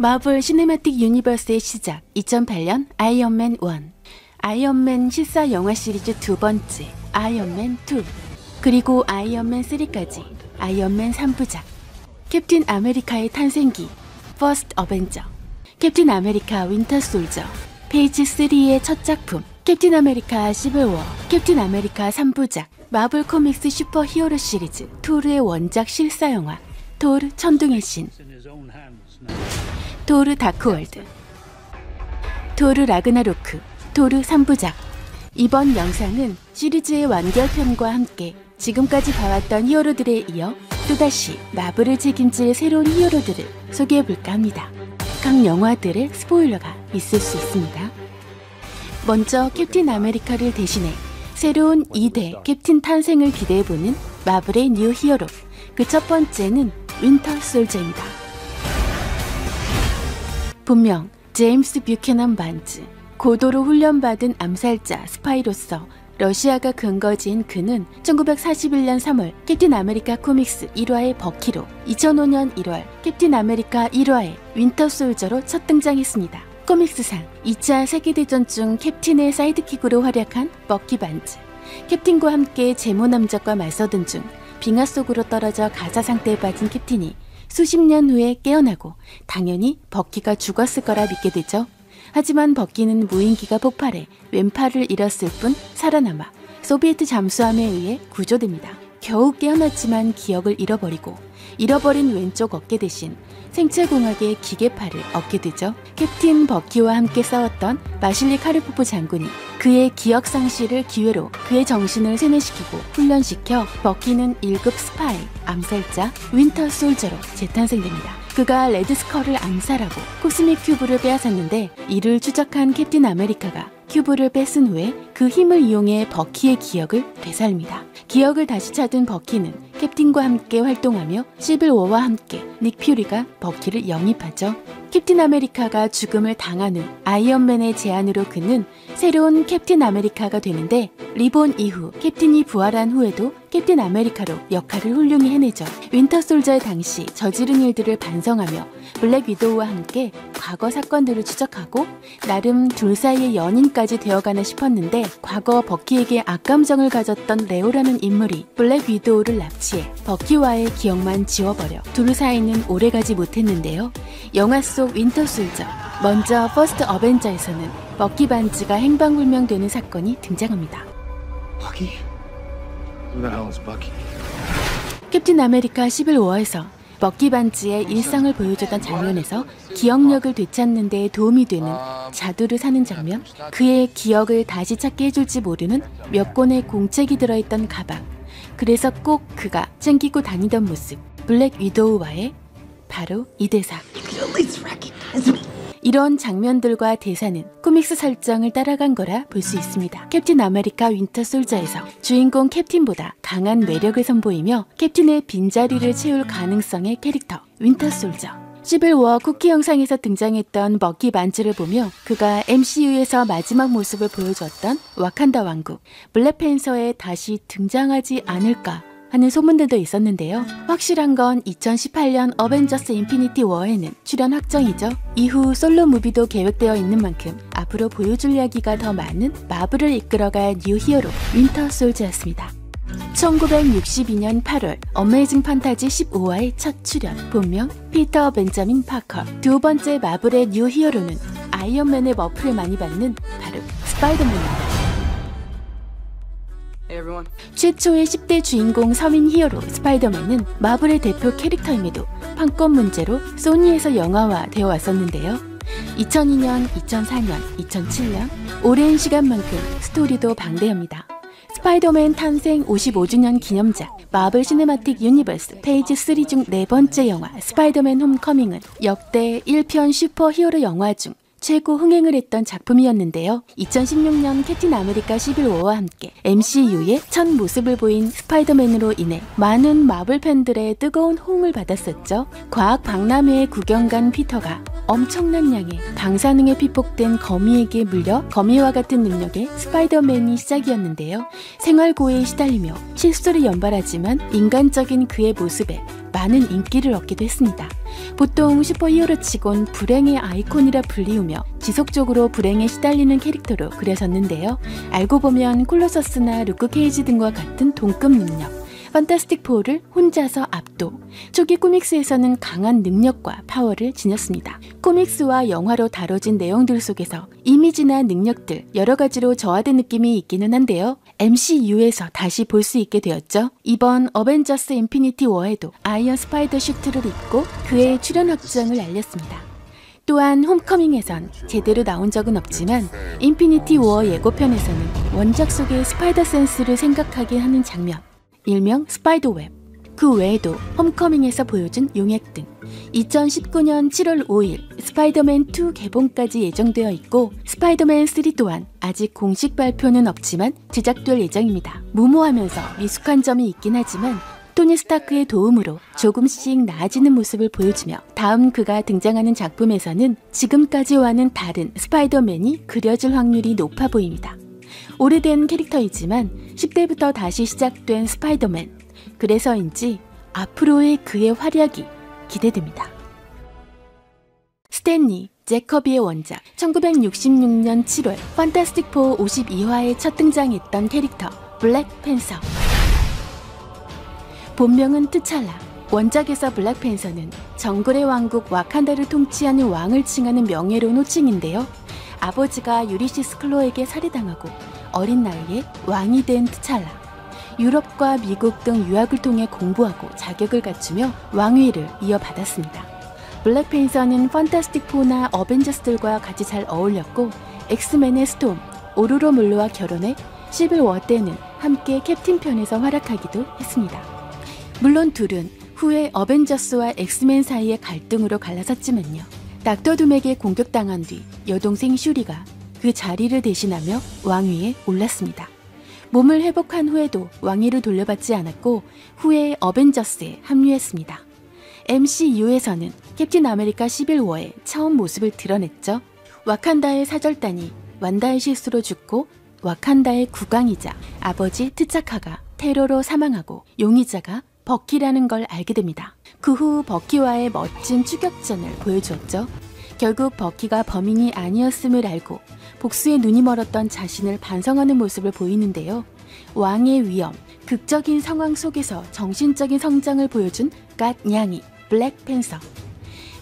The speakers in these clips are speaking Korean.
마블 시네마틱 유니버스의 시작 2008년 아이언맨 1, 아이언맨 실사 영화 시리즈 두 번째 아이언맨 2, 그리고 아이언맨 3까지 아이언맨 3부작, 캡틴 아메리카의 탄생기 퍼스트 어벤져, 캡틴 아메리카 윈터 솔저, 페이지 3의 첫 작품 캡틴 아메리카 시빌워, 캡틴 아메리카 3부작, 마블 코믹스 슈퍼 히어로 시리즈 토르의 원작 실사 영화 토르 천둥의 신, 토르 다크월드, 토르 라그나로크, 토르 3부작. 이번 영상은 시리즈의 완결편과 함께 지금까지 봐왔던 히어로들에 이어 또다시 마블을 책임질 새로운 히어로들을 소개해볼까 합니다. 각 영화들의 스포일러가 있을 수 있습니다. 먼저 캡틴 아메리카를 대신해 새로운 2대 캡틴 탄생을 기대해보는 마블의 뉴 히어로, 그 첫 번째는 윈터 솔저입니다. 본명 제임스 뷰캐넌 반즈, 고도로 훈련받은 암살자 스파이로서 러시아가 근거지인 그는 1941년 3월 캡틴 아메리카 코믹스 1화의 버키로, 2005년 1월 캡틴 아메리카 1화의 윈터 솔저로 첫 등장했습니다. 코믹스상 2차 세계대전 중 캡틴의 사이드킥으로 활약한 버키 반즈, 캡틴과 함께 제모남작과 맞서던 중 빙하 속으로 떨어져 가사 상태에 빠진 캡틴이 수십 년 후에 깨어나고 당연히 버키가 죽었을 거라 믿게 되죠. 하지만 버키는 무인기가 폭발해 왼팔을 잃었을 뿐 살아남아 소비에트 잠수함에 의해 구조됩니다. 겨우 깨어났지만 기억을 잃어버리고 잃어버린 왼쪽 어깨 대신 생체공학의 기계팔을 얻게 되죠. 캡틴 버키와 함께 싸웠던 마실리 카르포프 장군이 그의 기억 상실을 기회로 그의 정신을 세뇌시키고 훈련시켜 버키는 1급 스파이, 암살자 윈터 솔저로 재탄생됩니다. 그가 레드스컬을 암살하고 코스믹 큐브를 빼앗았는데 이를 추적한 캡틴 아메리카가 큐브를 뺏은 후에 그 힘을 이용해 버키의 기억을 되살립니다. 기억을 다시 찾은 버키는 캡틴과 함께 활동하며 시빌워와 함께 닉 퓨리가 버키를 영입하죠. 캡틴 아메리카가 죽음을 당한 후 아이언맨의 제안으로 그는 새로운 캡틴 아메리카가 되는데, 리본 이후 캡틴이 부활한 후에도 캡틴 아메리카로 역할을 훌륭히 해내죠. 윈터 솔저의 당시 저지른 일들을 반성하며 블랙 위도우와 함께 과거 사건들을 추적하고 나름 둘 사이의 연인까지 되어가나 싶었는데, 과거 버키에게 악감정을 가졌던 레오라는 인물이 블랙 위도우를 납치해 버키와의 기억만 지워버려 둘 사이는 오래가지 못했는데요. 영화 속 윈터 솔저, 먼저 퍼스트 어벤져에서는 버키 반즈가 행방불명되는 사건이 등장합니다. Bucky? Who the hell is Bucky? 캡틴 아메리카 시빌워에서 버키 반즈의 일상을 보여주던 장면에서 기억력을 되찾는 데 도움이 되는 자두를 사는 장면, 그의 기억을 다시 찾게 해줄지 모르는 몇 권의 공책이 들어있던 가방, 그래서 꼭 그가 챙기고 다니던 모습, 블랙 위도우와의 바로 이 대사. 이런 장면들과 대사는 코믹스 설정을 따라간 거라 볼 수 있습니다. 캡틴 아메리카 윈터 솔저에서 주인공 캡틴보다 강한 매력을 선보이며 캡틴의 빈자리를 채울 가능성의 캐릭터 윈터 솔저, 시빌워 쿠키 영상에서 등장했던 버키 반즈를 보며 그가 MCU에서 마지막 모습을 보여주었던 와칸다 왕국 블랙팬서에 다시 등장하지 않을까 하는 소문들도 있었는데요. 확실한 건 2018년 어벤져스 인피니티 워에는 출연 확정이죠. 이후 솔로 무비도 계획되어 있는 만큼 앞으로 보여줄 이야기가 더 많은 마블을 이끌어갈 뉴 히어로 윈터 솔저였습니다. 1962년 8월 어메이징 판타지 15화의 첫 출연, 본명 피터 벤자민 파커. 두 번째 마블의 뉴 히어로는 아이언맨의 머프를 많이 받는 바로 스파이더맨입니다. 최초의 10대 주인공 서민 히어로 스파이더맨은 마블의 대표 캐릭터임에도 판권 문제로 소니에서 영화화 되어 왔었는데요. 2002년, 2004년, 2007년 오랜 시간만큼 스토리도 방대합니다. 스파이더맨 탄생 55주년 기념작 마블 시네마틱 유니버스 페이지 3 중 네 번째 영화 스파이더맨 홈커밍은 역대 1편 슈퍼 히어로 영화 중 최고 흥행을 했던 작품이었는데요. 2016년 캡틴 아메리카 시빌워와 함께 MCU의 첫 모습을 보인 스파이더맨으로 인해 많은 마블 팬들의 뜨거운 호응을 받았었죠. 과학 박람회에 구경 간 피터가 엄청난 양의 방사능에 피폭된 거미에게 물려 거미와 같은 능력의 스파이더맨이 시작이었는데요. 생활고해에 시달리며 실수를 연발하지만 인간적인 그의 모습에 많은 인기를 얻기도 했습니다. 보통 슈퍼히어로치곤 불행의 아이콘이라 불리우며 지속적으로 불행에 시달리는 캐릭터로 그려졌는데요. 알고 보면 콜로서스나 루크 케이지 등과 같은 동급 능력, 판타스틱 4를 혼자서 압도, 초기 코믹스에서는 강한 능력과 파워를 지녔습니다. 코믹스와 영화로 다뤄진 내용들 속에서 이미지나 능력들 여러 가지로 저하된 느낌이 있기는 한데요. MCU에서 다시 볼 수 있게 되었죠. 이번 어벤져스 인피니티 워에도 아이언 스파이더 슈트를 입고 그의 출연 확정을 알렸습니다. 또한 홈커밍에선 제대로 나온 적은 없지만 인피니티 워 예고편에서는 원작 속의 스파이더 센스를 생각하게 하는 장면, 일명 스파이더웹, 그 외에도 홈커밍에서 보여준 용액 등 2019년 7월 5일 스파이더맨 2 개봉까지 예정되어 있고 스파이더맨 3 또한 아직 공식 발표는 없지만 제작될 예정입니다. 무모하면서 미숙한 점이 있긴 하지만 토니 스타크의 도움으로 조금씩 나아지는 모습을 보여주며 다음 그가 등장하는 작품에서는 지금까지와는 다른 스파이더맨이 그려질 확률이 높아 보입니다. 오래된 캐릭터이지만 10대부터 다시 시작된 스파이더맨, 그래서인지 앞으로의 그의 활약이 기대됩니다. 스탠리 제커비의 원작, 1966년 7월 판타스틱 4 52화에 첫 등장했던 캐릭터 블랙팬서. 본명은 트찰라. 원작에서 블랙팬서는 정글의 왕국 와칸다를 통치하는 왕을 칭하는 명예로운 호칭인데요. 아버지가 유리시스 클로에게 살해당하고 어린 나이에 왕이 된 트찰라. 유럽과 미국 등 유학을 통해 공부하고 자격을 갖추며 왕위를 이어받았습니다. 블랙팬서는 판타스틱 4나 어벤져스들과 같이 잘 어울렸고 엑스맨의 스톰, 오로로 물로와 결혼해 시빌 워 때는 함께 캡틴 편에서 활약하기도 했습니다. 물론 둘은 후에 어벤져스와 엑스맨 사이의 갈등으로 갈라섰지만요. 닥터 둠에게 공격당한 뒤 여동생 슈리가 그 자리를 대신하며 왕위에 올랐습니다. 몸을 회복한 후에도 왕위를 돌려받지 않았고 후에 어벤져스에 합류했습니다. MCU에서는 캡틴 아메리카 시빌 워에 처음 모습을 드러냈죠. 와칸다의 사절단이 완다의 실수로 죽고 와칸다의 국왕이자 아버지 트차카가 테러로 사망하고 용의자가 버키라는 걸 알게 됩니다. 그 후 버키와의 멋진 추격전을 보여주었죠. 결국 버키가 범인이 아니었음을 알고 복수에 눈이 멀었던 자신을 반성하는 모습을 보이는데요. 왕의 위험, 극적인 상황 속에서 정신적인 성장을 보여준 갓 냥이 블랙팬서.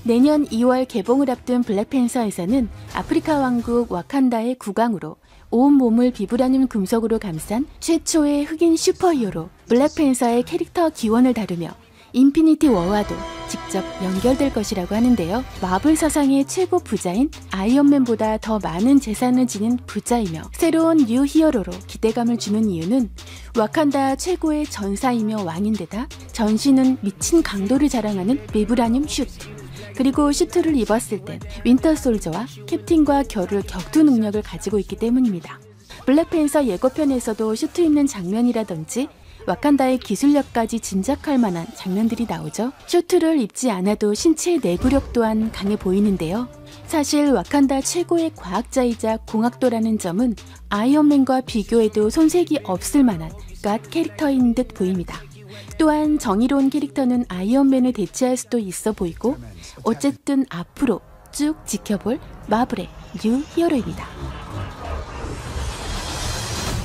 내년 2월 개봉을 앞둔 블랙팬서에서는 아프리카 왕국 와칸다의 국왕으로 온몸을 비브라늄 금속으로 감싼 최초의 흑인 슈퍼히어로 블랙팬서의 캐릭터 기원을 다루며 인피니티 워와도 직접 연결될 것이라고 하는데요. 마블 사상의 최고 부자인 아이언맨보다 더 많은 재산을 지닌 부자이며 새로운 뉴 히어로로 기대감을 주는 이유는 와칸다 최고의 전사이며 왕인데다 전신은 미친 강도를 자랑하는 비브라늄 슈트, 그리고 슈트를 입었을 땐 윈터 솔저와 캡틴과 겨룰 격투 능력을 가지고 있기 때문입니다. 블랙팬서 예고편에서도 슈트 입는 장면이라든지 와칸다의 기술력까지 짐작할 만한 장면들이 나오죠. 슈트를 입지 않아도 신체의 내구력 또한 강해 보이는데요. 사실 와칸다 최고의 과학자이자 공학도라는 점은 아이언맨과 비교해도 손색이 없을 만한 갓 캐릭터인 듯 보입니다. 또한 정의로운 캐릭터는 아이언맨을 대체할 수도 있어 보이고 어쨌든 앞으로 쭉 지켜볼 마블의 뉴 히어로입니다.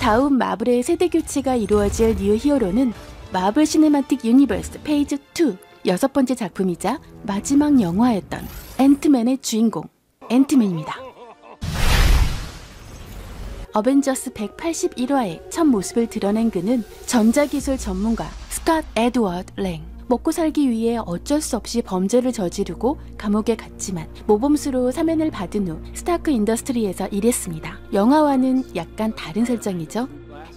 다음 마블의 세대 교체가 이루어질 뉴 히어로는 마블 시네마틱 유니버스 페이즈 2 6번째 작품이자 마지막 영화였던 앤트맨의 주인공 앤트맨입니다. 어벤져스 181화에 첫 모습을 드러낸 그는 전자기술 전문가 스캇 에드워드 랭. 먹고 살기 위해 어쩔 수 없이 범죄를 저지르고 감옥에 갔지만 모범수로 사면을 받은 후 스타크 인더스트리에서 일했습니다. 영화와는 약간 다른 설정이죠.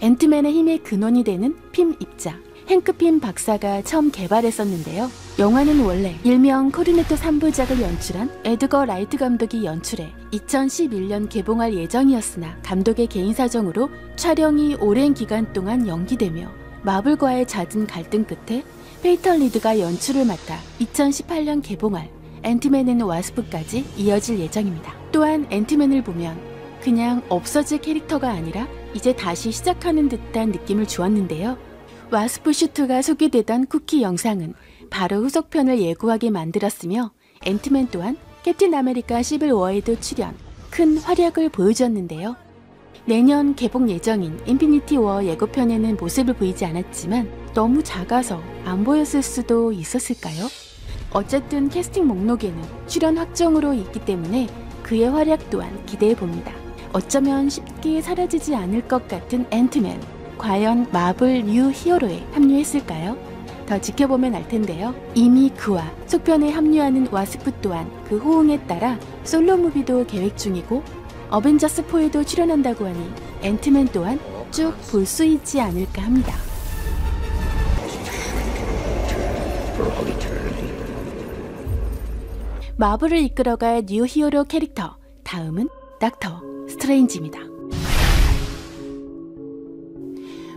앤트맨의 힘의 근원이 되는 핌 입자, 행크 핌 박사가 처음 개발했었는데요. 영화는 원래 일명 코르네토 3부작을 연출한 에드거 라이트 감독이 연출해 2011년 개봉할 예정이었으나 감독의 개인 사정으로 촬영이 오랜 기간 동안 연기되며 마블과의 잦은 갈등 끝에 페이터 리드가 연출을 맡아 2018년 개봉할 앤트맨 앤 와스프까지 이어질 예정입니다. 또한 앤트맨을 보면 그냥 없어질 캐릭터가 아니라 이제 다시 시작하는 듯한 느낌을 주었는데요. 와스프 슈트가 소개되던 쿠키 영상은 바로 후속편을 예고하게 만들었으며 앤트맨 또한 캡틴 아메리카 시빌 워에도 출연, 큰 활약을 보여주었는데요. 내년 개봉 예정인 인피니티 워 예고편에는 모습을 보이지 않았지만 너무 작아서 안 보였을 수도 있었을까요? 어쨌든 캐스팅 목록에는 출연 확정으로 있기 때문에 그의 활약 또한 기대해봅니다. 어쩌면 쉽게 사라지지 않을 것 같은 앤트맨, 과연 마블 뉴 히어로에 합류했을까요? 더 지켜보면 알 텐데요. 이미 그와 속편에 합류하는 와스프 또한 그 호응에 따라 솔로 무비도 계획 중이고 어벤져스 4에도 출연한다고 하니 앤트맨 또한 쭉 볼 수 있지 않을까 합니다. 마블을 이끌어갈 뉴 히어로 캐릭터, 다음은 닥터 스트레인지입니다.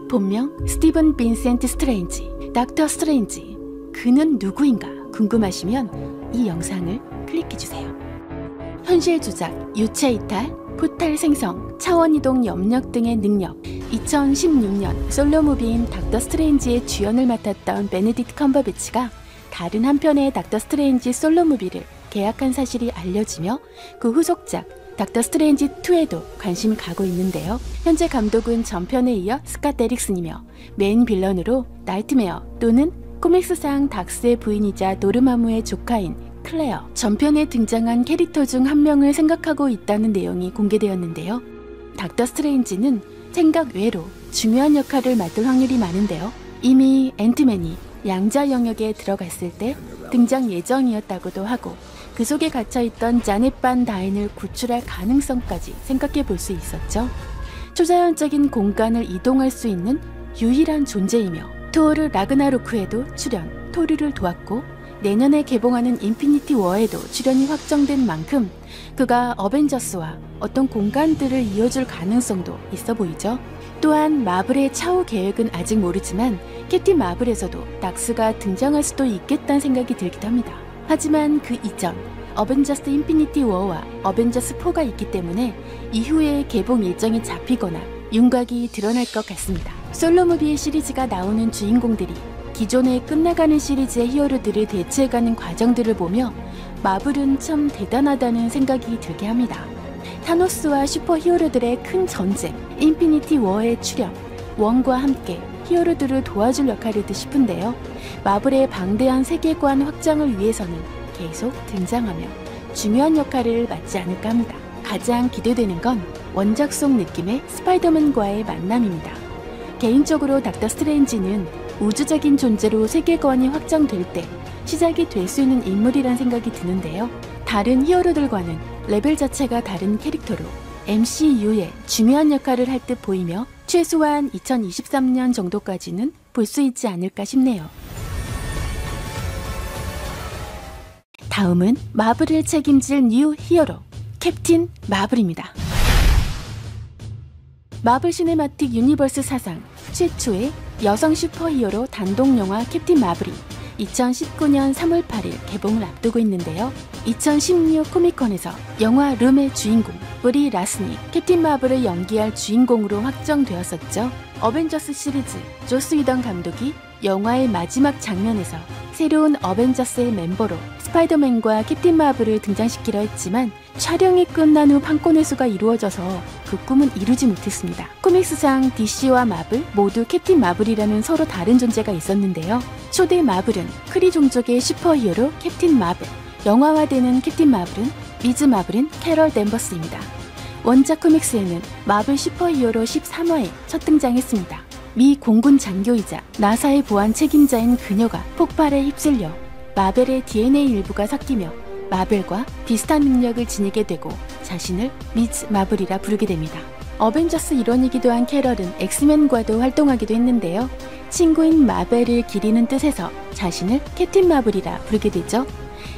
본명 스티븐 빈센트 스트레인지, 닥터 스트레인지. 그는 누구인가 궁금하시면 이 영상을 클릭해주세요. 현실 조작, 유체 이탈, 포탈 생성, 차원 이동 염력 등의 능력. 2016년 솔로 무비인 닥터 스트레인지의 주연을 맡았던 베네딕트 컴버배치가 다른 한편의 닥터 스트레인지 솔로 무비를 계약한 사실이 알려지며 그 후속작 닥터 스트레인지 2에도 관심이 가고 있는데요. 현재 감독은 전편에 이어 스캇 데릭슨이며 메인 빌런으로 나이트메어 또는 코믹스상 닥스의 부인이자 도르마무의 조카인 클레어, 전편에 등장한 캐릭터 중 한 명을 생각하고 있다는 내용이 공개되었는데요. 닥터 스트레인지는 생각 외로 중요한 역할을 맡을 확률이 많은데요. 이미 앤트맨이 양자 영역에 들어갔을 때 등장 예정이었다고도 하고 그 속에 갇혀있던 자넷 반 다인을 구출할 가능성까지 생각해 볼 수 있었죠. 초자연적인 공간을 이동할 수 있는 유일한 존재이며 토르 라그나로크에도 출연, 토르를 도왔고 내년에 개봉하는 인피니티 워에도 출연이 확정된 만큼 그가 어벤져스와 어떤 공간들을 이어줄 가능성도 있어 보이죠. 또한 마블의 차후 계획은 아직 모르지만 캡틴 마블에서도 닥스가 등장할 수도 있겠다는 생각이 들기도 합니다. 하지만 그 이전 어벤져스 인피니티 워와 어벤져스 4가 있기 때문에 이후에 개봉 일정이 잡히거나 윤곽이 드러날 것 같습니다. 솔로 무비의 시리즈가 나오는 주인공들이 기존에 끝나가는 시리즈의 히어로들을 대체해가는 과정들을 보며 마블은 참 대단하다는 생각이 들게 합니다. 타노스와 슈퍼 히어로들의 큰 전쟁 인피니티 워에 출연, 원과 함께 히어로들을 도와줄 역할이듯 싶은데요. 마블의 방대한 세계관 확장을 위해서는 계속 등장하며 중요한 역할을 맡지 않을까 합니다. 가장 기대되는 건 원작 속 느낌의 스파이더맨과의 만남입니다. 개인적으로 닥터 스트레인지는 우주적인 존재로 세계관이 확장될 때 시작이 될 수 있는 인물이란 생각이 드는데요. 다른 히어로들과는 레벨 자체가 다른 캐릭터로 MCU에 중요한 역할을 할 듯 보이며 최소한 2023년 정도까지는 볼 수 있지 않을까 싶네요. 다음은 마블을 책임질 뉴 히어로 캡틴 마블입니다. 마블 시네마틱 유니버스 사상 최초의 여성 슈퍼히어로 단독영화 캡틴 마블이 2019년 3월 8일 개봉을 앞두고 있는데요. 2016 코미컨에서 영화 룸의 주인공 브리 라스니 캡틴 마블을 연기할 주인공으로 확정되었었죠. 어벤져스 시리즈 조스 휘던 감독이 영화의 마지막 장면에서 새로운 어벤져스의 멤버로 스파이더맨과 캡틴 마블을 등장시키려 했지만 촬영이 끝난 후 판권회수가 이루어져서 그 꿈은 이루지 못했습니다. 코믹스상 DC와 마블 모두 캡틴 마블이라는 서로 다른 존재가 있었는데요. 초대 마블은 크리 종족의 슈퍼히어로 캡틴 마블, 영화화되는 캡틴 마블은 미즈 마블인 캐럴 댄버스입니다. 원작 코믹스에는 마블 슈퍼히어로 13화에 첫 등장했습니다. 미 공군 장교이자 나사의 보안 책임자인 그녀가 폭발에 휩쓸려 마벨의 DNA 일부가 섞이며 마벨과 비슷한 능력을 지니게 되고 자신을 미즈 마블이라 부르게 됩니다. 어벤져스 일원이기도 한 캐럴은 엑스맨과도 활동하기도 했는데요. 친구인 마벨을 기리는 뜻에서 자신을 캡틴 마블이라 부르게 되죠.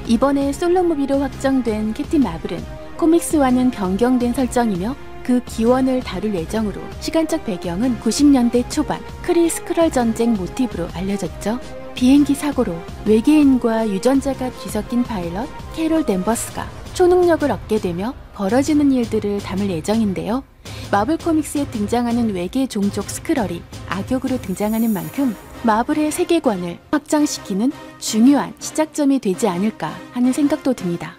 이번에 솔로 무비로 확정된 캡틴 마블은 코믹스와는 변경된 설정이며 그 기원을 다룰 예정으로 시간적 배경은 90년대 초반 크리 스크럴 전쟁 모티브로 알려졌죠. 비행기 사고로 외계인과 유전자가 뒤섞인 파일럿 캐롤 댄버스가 초능력을 얻게 되며 벌어지는 일들을 담을 예정인데요. 마블 코믹스에 등장하는 외계 종족 스크럴이 악역으로 등장하는 만큼 마블의 세계관을 확장시키는 중요한 시작점이 되지 않을까 하는 생각도 듭니다.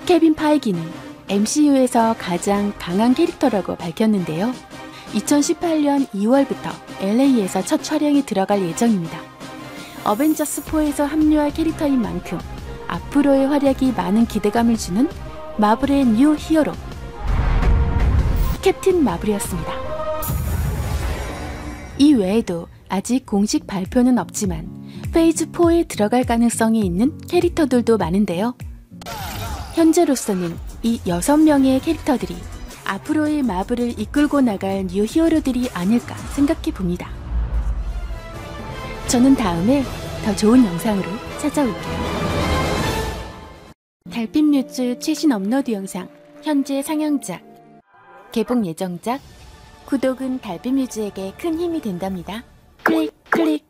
케빈 파이기는 MCU에서 가장 강한 캐릭터라고 밝혔는데요. 2018년 2월부터 LA에서 첫 촬영이 들어갈 예정입니다. 어벤져스4에서 합류할 캐릭터인 만큼 앞으로의 활약이 많은 기대감을 주는 마블의 뉴 히어로 캡틴 마블이었습니다. 이 외에도 아직 공식 발표는 없지만 페이즈 4에 들어갈 가능성이 있는 캐릭터들도 많은데요. 현재로서는 이 6명의 캐릭터들이 앞으로의 마블을 이끌고 나갈 뉴 히어로들이 아닐까 생각해 봅니다. 저는 다음에 더 좋은 영상으로 찾아올게요. 달빛뮤즈 최신 업로드 영상, 현재 상영작, 개봉 예정작, 구독은 달빛뮤즈에게 큰 힘이 된답니다. 클릭 클릭.